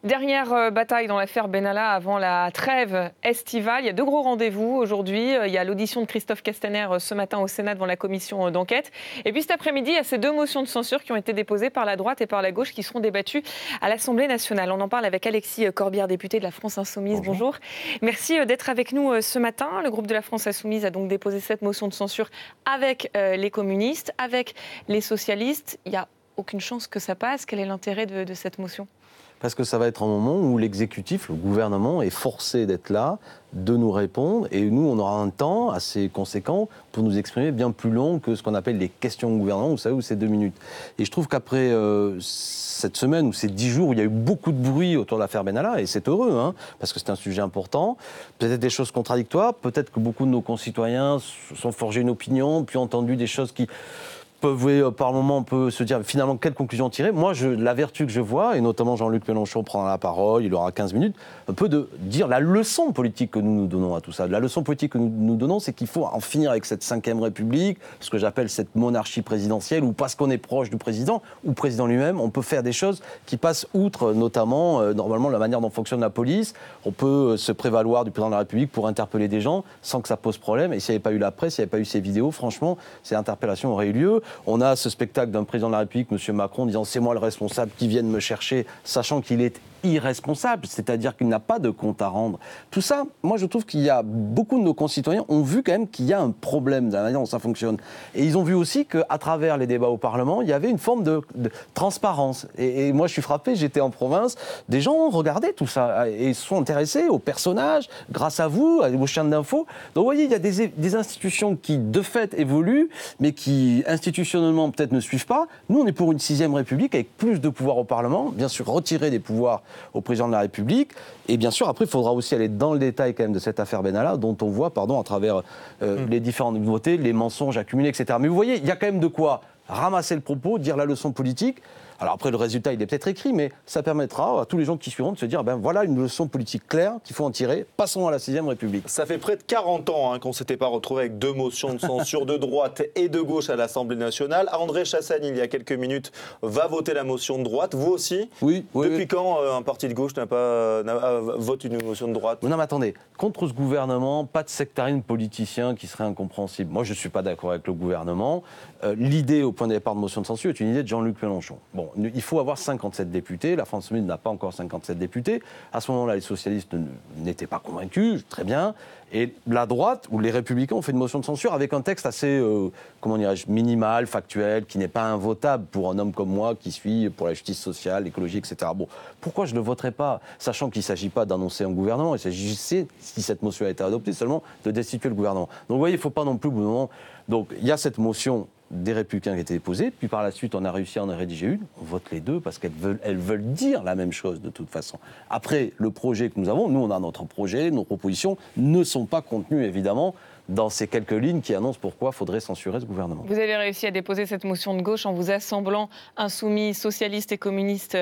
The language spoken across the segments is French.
Dernière bataille dans l'affaire Benalla avant la trêve estivale. Il y a 2 gros rendez-vous aujourd'hui. Il y a l'audition de Christophe Castaner ce matin au Sénat devant la commission d'enquête. Et puis cet après-midi, il y a ces 2 motions de censure qui ont été déposées par la droite et par la gauche qui seront débattues à l'Assemblée nationale. On en parle avec Alexis Corbière, député de la France Insoumise. Bonjour. Merci d'être avec nous ce matin. Le groupe de la France Insoumise a donc déposé cette motion de censure avec les communistes, avec les socialistes. Il n'y a aucune chance que ça passe. Quel est l'intérêt de cette motion ? Parce que ça va être un moment où l'exécutif, le gouvernement, est forcé d'être là, de nous répondre. Et nous, on aura un temps assez conséquent pour nous exprimer bien plus long que ce qu'on appelle les questions au gouvernement, vous savez, où c'est 2 minutes. Et je trouve qu'après cette semaine ou ces 10 jours où il y a eu beaucoup de bruit autour de l'affaire Benalla, et c'est heureux, hein, parce que c'est un sujet important, peut-être des choses contradictoires, peut-être que beaucoup de nos concitoyens se sont forgés une opinion, puis ont entendu des choses qui... par moment, on peut se dire finalement quelle conclusion tirer. Moi, la vertu que je vois, et notamment Jean-Luc Mélenchon prendra la parole, il aura 15 minutes, un peu de dire la leçon politique que nous donnons à tout ça. La leçon politique que nous donnons, c'est qu'il faut en finir avec cette 5e République, ce que j'appelle cette monarchie présidentielle, où parce qu'on est proche du président, ou président lui-même, on peut faire des choses qui passent outre, notamment, normalement, la manière dont fonctionne la police. On peut se prévaloir du président de la République pour interpeller des gens sans que ça pose problème. Et s'il n'y avait pas eu la presse, s'il n'y avait pas eu ces vidéos, franchement, ces interpellations auraient eu lieu. On a ce spectacle d'un président de la République, M. Macron, disant « c'est moi le responsable qui vienne me chercher », sachant qu'il est irresponsable, c'est-à-dire qu'il n'a pas de compte à rendre. Tout ça, moi je trouve qu'il y a beaucoup de nos concitoyens ont vu quand même qu'il y a un problème dans la manière dont ça fonctionne. Et ils ont vu aussi qu'à travers les débats au Parlement, il y avait une forme de transparence. Et moi je suis frappé, j'étais en province, des gens ont regardé tout ça et se sont intéressés aux personnages, grâce à vous, aux chaînes d'infos. Donc vous voyez, il y a des institutions qui de fait évoluent, mais qui institutionnellement peut-être ne suivent pas. Nous on est pour une 6e République avec plus de pouvoir au Parlement, bien sûr retirer des pouvoirs au président de la République. Et bien sûr, après, il faudra aussi aller dans le détail quand même de cette affaire Benalla, dont on voit, à travers les différentes nouveautés, les mensonges accumulés, etc. Mais vous voyez, il y a quand même de quoi ramasser le propos, dire la leçon politique. Alors après, le résultat, il est peut-être écrit, mais ça permettra à tous les gens qui suivront de se dire, voilà une leçon politique claire qu'il faut en tirer. Passons à la 6e République. Ça fait près de 40 ans qu'on ne s'était pas retrouvé avec 2 motions de censure de droite et de gauche à l'Assemblée nationale. André Chassaigne, il y a quelques minutes, va voter la motion de droite. Vous aussi ? Oui. Depuis quand un parti de gauche vote une motion de droite ? Non mais attendez, contre ce gouvernement, pas de sectarisme politicien qui serait incompréhensible. Moi, je ne suis pas d'accord avec le gouvernement. L'idée, au point de départ de motion de censure, est une idée de Jean-Luc Mélenchon. Bon, il faut avoir 57 députés. La France Insoumise n'a pas encore 57 députés. À ce moment-là, les socialistes n'étaient pas convaincus, très bien. Et la droite, ou les Républicains, ont fait une motion de censure avec un texte assez, minimal, factuel, qui n'est pas invotable pour un homme comme moi qui suis pour la justice sociale, l'écologie, etc. Bon, pourquoi je ne le voterais pas, sachant qu'il ne s'agit pas d'annoncer un gouvernement, il s'agissait, si cette motion a été adoptée, seulement de destituer le gouvernement. Donc vous voyez, il ne faut pas non plus, au bout d'un moment... Donc il y a cette motion des Républicains qui a été déposée, puis par la suite on a réussi à en rédiger une, on vote les deux parce qu'elles veulent dire la même chose de toute façon. Après, le projet que nous avons, nous on a notre projet, nos propositions ne sont pas contenues évidemment dans ces quelques lignes qui annoncent pourquoi il faudrait censurer ce gouvernement. Vous avez réussi à déposer cette motion de gauche en vous assemblant insoumis, socialistes et communistes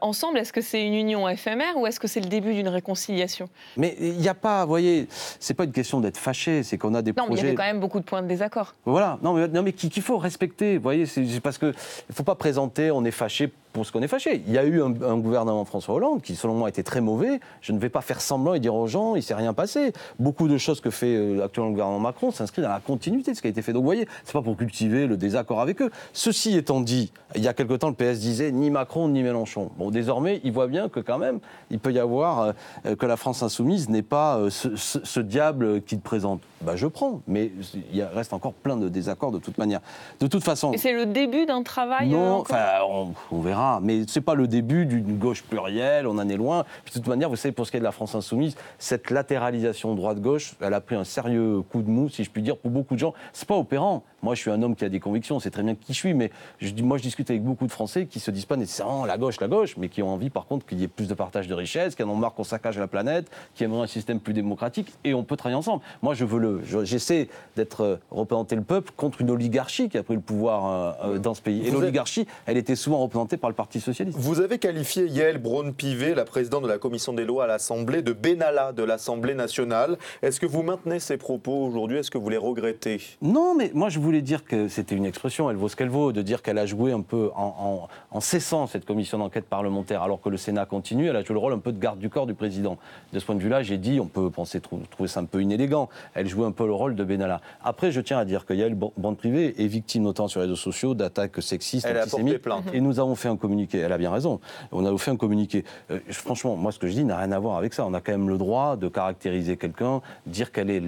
ensemble. Est-ce que c'est une union éphémère ou est-ce que c'est le début d'une réconciliation ? Mais il n'y a pas, vous voyez, c'est pas une question d'être fâché, c'est qu'on a des projets... Non, mais il y avait quand même beaucoup de points de désaccord. Voilà, non mais qu'il faut respecter, vous voyez, c'est parce que il ne faut pas présenter, on est fâché pour ce qu'on est fâché. Il y a eu un gouvernement François Hollande qui, selon moi, était très mauvais. Je ne vais pas faire semblant et dire aux gens, il ne s'est rien passé. Beaucoup de choses que fait actuellement le gouvernement Macron s'inscrivent dans la continuité de ce qui a été fait. Donc, vous voyez, ce n'est pas pour cultiver le désaccord avec eux. Ceci étant dit, il y a quelque temps, le PS disait ni Macron ni Mélenchon. Bon, désormais, il voit bien que quand même, il peut y avoir que la France insoumise n'est pas ce diable qu'il présente. Ben, je prends, mais il reste encore plein de désaccords de toute manière. De toute façon... Et c'est le début d'un travail Non, on verra. Mais ce n'est pas le début d'une gauche plurielle, on en est loin. Puis, de toute manière, vous savez, pour ce qui est de la France insoumise, cette latéralisation droite-gauche, elle a pris un sérieux coup de mou, si je puis dire, pour beaucoup de gens. Ce n'est pas opérant. Moi, je suis un homme qui a des convictions, c'est très bien qui je suis, mais moi, je discute avec beaucoup de Français qui ne se disent pas nécessairement la gauche, mais qui ont envie, par contre, qu'il y ait plus de partage de richesses, qui en ont marre qu'on saccage la planète, qui aimeraient un système plus démocratique, et on peut travailler ensemble. Moi, j'essaie d'être représenter le peuple contre une oligarchie qui a pris le pouvoir dans ce pays. Et l'oligarchie, elle était souvent représentée par par le Parti socialiste. Vous avez qualifié Yaël Braun-Pivet, la présidente de la commission des lois à l'Assemblée, de Benalla de l'Assemblée nationale. Est-ce que vous maintenez ces propos aujourd'hui? Est-ce que vous les regrettez? Non, mais moi je voulais dire que c'était une expression, elle vaut ce qu'elle vaut, de dire qu'elle a joué un peu en cessant cette commission d'enquête parlementaire alors que le Sénat continue, elle a joué le rôle un peu de garde du corps du président. De ce point de vue-là, j'ai dit, on peut penser trouver ça un peu inélégant, elle jouait un peu le rôle de Benalla. Après, je tiens à dire que Yaël Braun-Pivet est victime notamment sur les réseaux sociaux d'attaques sexistes, antisémites, et nous avons fait un communiqué, elle a bien raison, on a fait un communiqué. Franchement, moi ce que je dis n'a rien à voir avec ça, on a quand même le droit de caractériser quelqu'un, dire qu'elle est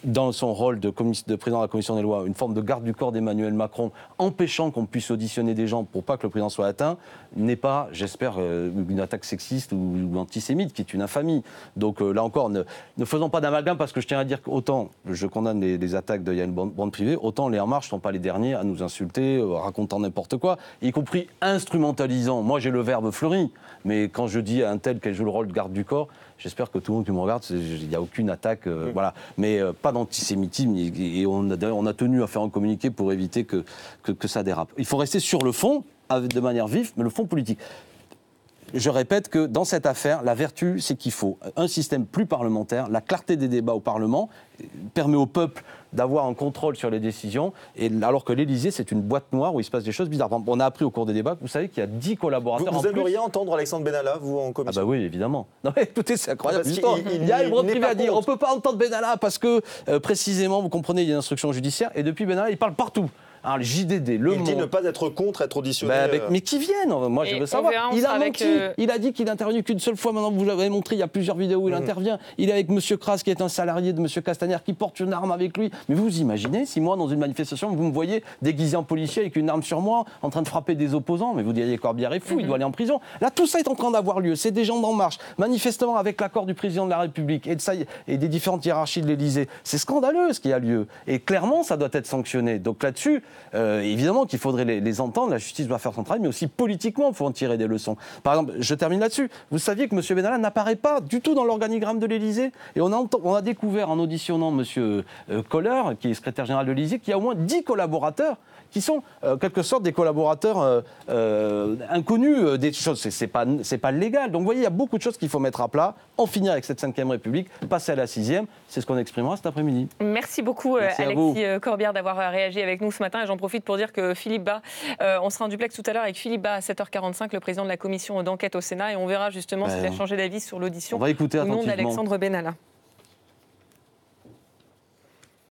dans son rôle de président de la Commission des lois, une forme de garde du corps d'Emmanuel Macron, empêchant qu'on puisse auditionner des gens pour pas que le président soit atteint, n'est pas, j'espère, une attaque sexiste ou antisémite, qui est une infamie. Donc là encore, ne faisons pas d'amalgame, parce que je tiens à dire qu'autant je condamne les attaques de Yaël Braun-Pivet, autant les En Marche ne sont pas les derniers à nous insulter, racontant n'importe quoi, y compris instrumentalisant. Moi, j'ai le verbe fleuri, mais quand je dis à un tel qu'elle joue le rôle de garde du corps, j'espère que tout le monde qui me regarde, il n'y a aucune attaque, voilà. Mais pas d'antisémitisme, et on a tenu à faire un communiqué pour éviter que ça dérape. Il faut rester sur le fond, de manière vive, mais le fond politique. Je répète que dans cette affaire, la vertu, c'est qu'il faut un système plus parlementaire, la clarté des débats au Parlement permet au peuple d'avoir un contrôle sur les décisions, alors que l'Élysée, c'est une boîte noire où il se passe des choses bizarres. On a appris au cours des débats, vous savez qu'il y a 10 collaborateurs Vous aimeriez entendre Alexandre Benalla, vous, en commission? Ah bah oui, évidemment. Non, mais écoutez, c'est incroyable. Il y a une Braun-Pivet à dire, on ne peut pas entendre Benalla parce que, précisément, vous comprenez, il y a une instruction judiciaire, et depuis Benalla, il parle partout. Alors, le JDD, Le Monde... Il dit ne pas être contre, être auditionné. Mais qui viennent, moi je veux savoir. Il a menti. Il a dit qu'il n'est intervenu qu'une seule fois. Maintenant, vous l'avez montré, il y a plusieurs vidéos où il intervient. Il est avec M. Kras, qui est un salarié de M. Castaner, qui porte une arme avec lui. Mais vous imaginez, si moi, dans une manifestation, vous me voyez déguisé en policier avec une arme sur moi, en train de frapper des opposants, mais vous diriez Corbière est fou, il doit aller en prison. Là, tout ça est en train d'avoir lieu. C'est des gens d'En Marche, manifestement avec l'accord du président de la République et des différentes hiérarchies de l'Élysée. C'est scandaleux ce qui a lieu. Et clairement, ça doit être sanctionné. Donc là-dessus, évidemment, qu'il faudrait les entendre, la justice doit faire son travail, mais aussi politiquement, il faut en tirer des leçons. Par exemple, je termine là-dessus, vous saviez que M. Benalla n'apparaît pas du tout dans l'organigramme de l'Élysée, et on a découvert en auditionnant M. Kohler, qui est secrétaire général de l'Élysée, qu'il y a au moins 10 collaborateurs qui sont en quelque sorte des collaborateurs inconnus des choses. C'est pas légal. Donc vous voyez, il y a beaucoup de choses qu'il faut mettre à plat, en finir avec cette 5e République, passer à la 6e. C'est ce qu'on exprimera cet après-midi. Merci beaucoup, Alexis Corbière, d'avoir réagi avec nous ce matin. Et j'en profite pour dire que Philippe Bas, on sera en duplex tout à l'heure avec Philippe Bas à 7h45, le président de la commission d'enquête au Sénat, et on verra justement s'il a changé d'avis sur l'audition ou non d'Alexandre Benalla.